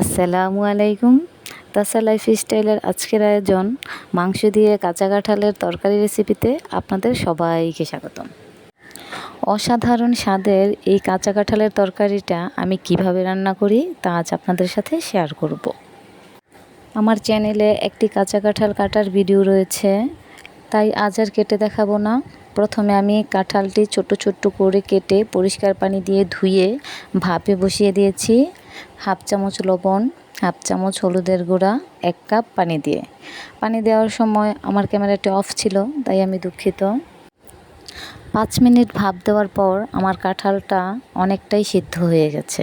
আসসালামু আলাইকুম। তাসা লাইফস্টাইলের আজকের আয়োজন মাংস দিয়ে কাঁচা কাঁঠালের তরকারি রেসিপিতে আপনাদের সবাইকে স্বাগতম। অসাধারণ স্বাদের এই কাঁচা কাঁঠালের তরকারিটা আমি কিভাবে রান্না করি তা আজ আপনাদের সাথে শেয়ার করব। আমার চ্যানেলে একটি কাঁচা কাঁঠাল কাটার ভিডিও রয়েছে, তাই আজ আর কেটে দেখাবো না। প্রথমে আমি কাঁঠালটি ছোট ছোট করে কেটে পরিষ্কার পানি দিয়ে ধুয়ে ভাপে বসিয়ে দিয়েছি। হাফ চামচ লবণ, হাফ চামচ হলুদের গুঁড়া, 1 কাপ পানি দিয়ে। পানি দেওয়ার সময় আমার ক্যামেরাটি অফ ছিল, তাই আমি দুঃখিত। 5 মিনিট ভাপ দেওয়ার পর আমার কাঁঠালটা অনেকটাই সিদ্ধ হয়ে গেছে।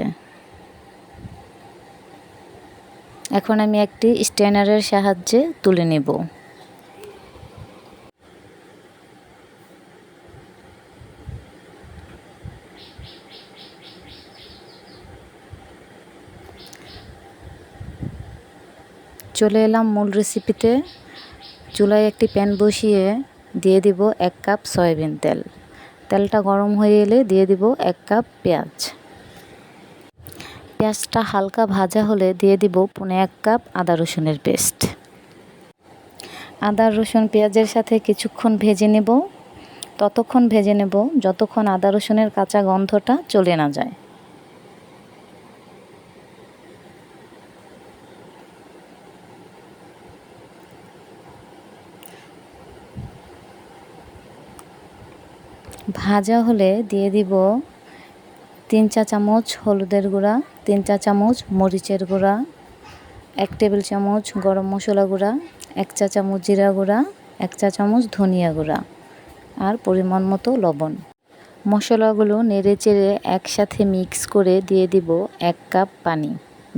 এখন আমি একটি স্ট্রেনারের সাহায্যে তুলে নেব। চলে এলাম মূল রেসিপিতে। চুলায় একটি প্যান বসিয়ে দিয়ে দিব 1 কাপ সয়াবিন তেল। তেলটা গরম হয়ে এলে দিয়ে দিব 1 কাপ পেঁয়াজ। পেঁয়াজটা হালকা ভাজা হলে দিয়ে দিব 1 কাপ আদা রসুনের পেস্ট। আদা রসুন পেঁয়াজের সাথে কিছুক্ষণ ভেজে নেব। ততক্ষণ ভেজে নেব যতক্ষণ আদা রসুনের কাঁচা গন্ধটা চলে না যায়। ভাজা হলে দিয়ে দিব 3 চা চামচ হলুদের গুঁড়া, 3 চা চামচ মরিচের গুঁড়া, 1 টেবিল চামচ গরম মশলা গুঁড়া, 1 চা চামচ জিরা গুঁড়া, 1 চা চামচ ধনিয়া গুঁড়া আর পরিমাণ মতো লবণ। মশলাগুলো নেড়েচেড়ে একসাথে মিক্স করে দিয়ে দিব 1 কাপ পানি,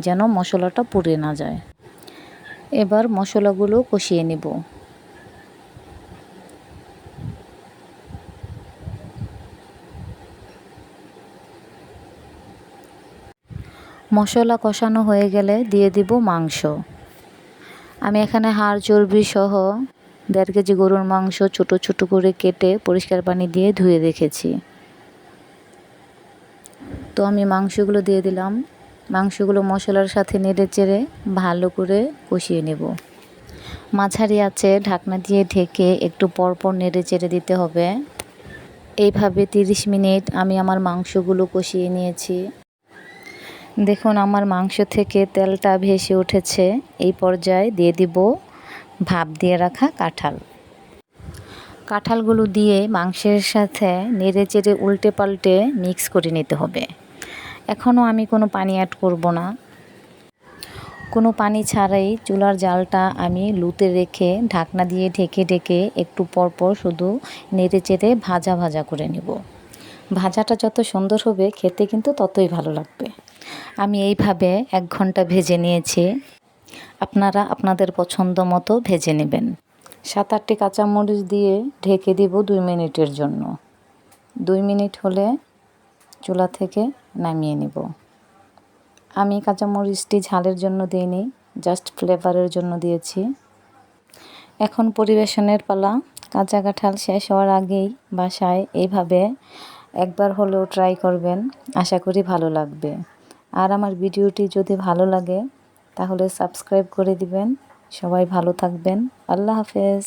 যেন মশলাটা পুড়ে না যায়। এবার মশলাগুলো কষিয়ে নেব। মশলা কষানো হয়ে গেলে দিয়ে দিব মাংস। আমি এখানে হাড় চর্বি সহ 1.5 কেজি গরুর মাংস ছোট ছোট করে কেটে পরিষ্কার পানি দিয়ে ধুয়ে রেখেছি। তো আমি মাংসগুলো দিয়ে দিলাম। মাংসগুলো মশলার সাথে নেড়েচেড়ে ভালো করে কষিয়ে নেব। মাঝারি আঁচে ঢাকনা দিয়ে ঢেকে একটু পরপর নেড়েচেড়ে দিতে হবে। এইভাবে 30 মিনিট আমি আমার মাংসগুলো কষিয়ে নিয়েছি। দেখুন আমার মাংস থেকে তেলটা ভেসে উঠেছে। এই পর্যায়ে দিয়ে দিব ভাপ দিয়ে রাখা কাঁঠাল। কাঁঠালগুলো দিয়ে মাংসের সাথে নেড়েচেড়ে উল্টে পাল্টে মিক্স করে নিতে হবে। এখনও আমি কোনো পানি অ্যাড করব না। কোনো পানি ছাড়াই চুলার জালটা আমি লুতে রেখে ঢাকনা দিয়ে ঢেকে ঢেকে একটু পরপর শুধু নেড়েচেড়ে ভাজা ভাজা করে নেব। ভাজাটা যত সুন্দর হবে খেতে কিন্তু ততই ভালো লাগবে। আমি এইভাবে 1 ঘন্টা ভেজে নিয়েছি। আপনারা আপনাদের পছন্দ মতো ভেজে নেবেন। 7-8টি কাঁচামরিচ দিয়ে ঢেকে দিব 2 মিনিটের জন্য। 2 মিনিট হলে চুলা থেকে নামিয়ে নেব। আমি কাঁচামরিচটি ঝালের জন্য দিইনি, জাস্ট ফ্লেভারের জন্য দিয়েছি। এখন পরিবেশনের পালা। কাঁচা কাঁঠাল শেষ হওয়ার আগেই বাসায় এইভাবে একবার হলেও ট্রাই করবেন, আশা করি ভালো লাগবে। আর আমার ভিডিওটি যদি ভালো লাগে তাহলে সাবস্ক্রাইব করে দিবেন। সবাই ভালো থাকবেন। আল্লাহ হাফেজ।